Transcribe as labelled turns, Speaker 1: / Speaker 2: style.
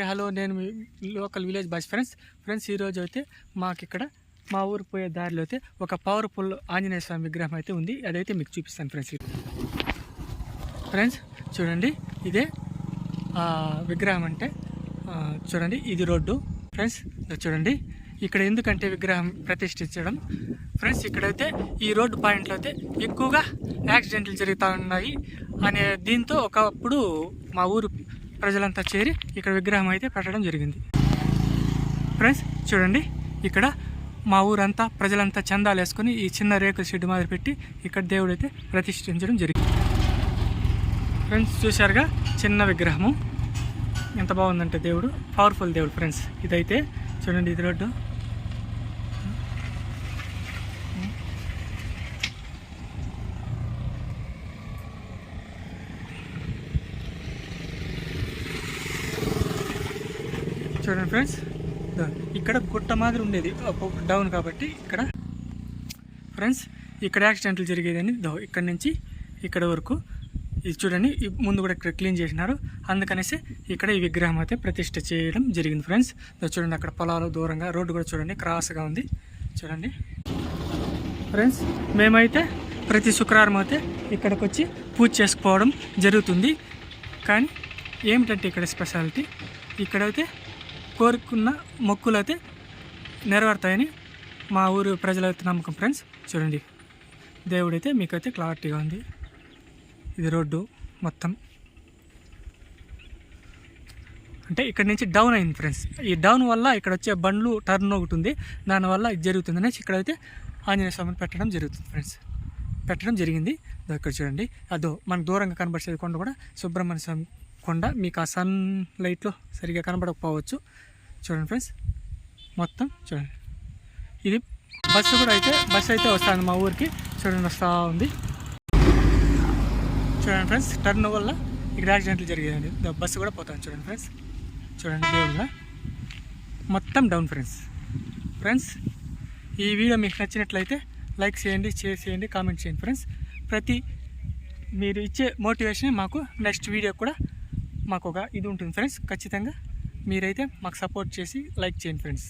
Speaker 1: Hello, నేను మీ local village boy friends ఈరోజు అయితే మాకు ఇక్కడ మా ఊరు పోయే దారిలో అయితే ఒక పవర్ఫుల్ ఆంజనేయ స్వామి విగ్రహం అయితే ఉంది. అదైతే మీకు చూపిస్తాను ఫ్రెండ్స్ చూడండి, ఇదే విగ్రహం అంటే చూడండి, ఇది రోడ్డు ఫ్రెండ్స్. చూడండి ఇక్కడ ఎందుకంటే విగ్రహం ప్రతిష్ఠించడం ఫ్రెండ్స్, ఇక్కడైతే ఈ రోడ్డు పాయింట్లో అయితే ఎక్కువగా యాక్సిడెంట్లు జరుగుతూ ఉన్నాయి అనే దీంతో ఒకప్పుడు మా ఊరు ప్రజలంతా చేరి ఇక్కడ విగ్రహం అయితే పెట్టడం జరిగింది ఫ్రెండ్స్. చూడండి ఇక్కడ మా ఊరంతా ప్రజలంతా చందాలు వేసుకొని ఈ చిన్న రేకుల షెడ్ మాదిరి పెట్టి ఇక్కడ దేవుడు అయితే ప్రతిష్ఠించడం జరిగింది ఫ్రెండ్స్. చూశారుగా చిన్న విగ్రహము ఎంత బాగుందంటే దేవుడు, పవర్ఫుల్ దేవుడు ఫ్రెండ్స్. ఇదైతే చూడండి, ఇది రోడ్డు. చూడండి ఫ్రెండ్స్, ఇక్కడ గుట్ట మాదిరి ఉండేది డౌన్ కాబట్టి ఇక్కడ ఫ్రెండ్స్ ఇక్కడ యాక్సిడెంట్లు జరిగేదని ఇక్కడ నుంచి ఇక్కడ వరకు ఇది చూడండి, ముందు కూడా ఇక్కడ క్లీన్ చేసినారు. అందుకనేసి ఇక్కడ ఈ విగ్రహం అయితే ప్రతిష్ఠ చేయడం జరిగింది ఫ్రెండ్స్. చూడండి అక్కడ పొలాలు దూరంగా, రోడ్డు కూడా చూడండి క్రాస్గా ఉంది చూడండి ఫ్రెండ్స్. మేమైతే ప్రతి శుక్రవారం అయితే ఇక్కడికి వచ్చి పూజ చేసుకోవడం జరుగుతుంది. కానీ ఏమిటంటే ఇక్కడ స్పెషాలిటీ, ఇక్కడైతే కోరుకున్న మొక్కులు అయితే నెరవేరుతాయని మా ఊరు ప్రజలైతే నమ్మకం ఫ్రెండ్స్. చూడండి దేవుడైతే మీకైతే క్లారిటీగా ఉంది. ఇది రోడ్డు మొత్తం అంటే ఇక్కడ నుంచి డౌన్ అయింది ఫ్రెండ్స్. ఈ డౌన్ వల్ల ఇక్కడ వచ్చే బండ్లు టర్న్ ఒకటి ఉంది, దానివల్ల ఇది జరుగుతుంది అనేసి ఇక్కడైతే ఆంజనేయ స్వామిని పెట్టడం జరుగుతుంది ఫ్రెండ్స్. పెట్టడం జరిగింది. ఇక్కడ చూడండి, అదో మనకు దూరంగా కనబడేది కొండ కూడా సుబ్రహ్మణ్య స్వామి కొండ. మీకు ఆ సన్ లైట్లో సరిగా కనబడకపోవచ్చు. చూడండి ఫ్రెండ్స్ మొత్తం చూడండి. ఇది బస్సు కూడా అయితే వస్తుంది మా ఊరికి. చూడండి వస్తూ ఉంది. చూడండి ఫ్రెండ్స్, టర్న్ వల్ల ఇక్కడ యాక్సిడెంట్లు జరిగేదండి. బస్సు కూడా పోతాను చూడండి ఫ్రెండ్స్. చూడండి దేవుళ్ళ మొత్తం డౌన్ ఫ్రెండ్స్. ఈ వీడియో మీకు నచ్చినట్లయితే లైక్ చేయండి, షేర్ చేయండి, కామెంట్ చేయండి ఫ్రెండ్స్. మీరు ఇచ్చే మోటివేషన్ మాకు నెక్స్ట్ వీడియో కూడా మాకు ఒక ఇది ఉంటుంది ఫ్రెండ్స్. ఖచ్చితంగా మీరైతే మాకు సపోర్ట్ చేసి లైక్ చేయండి ఫ్రెండ్స్.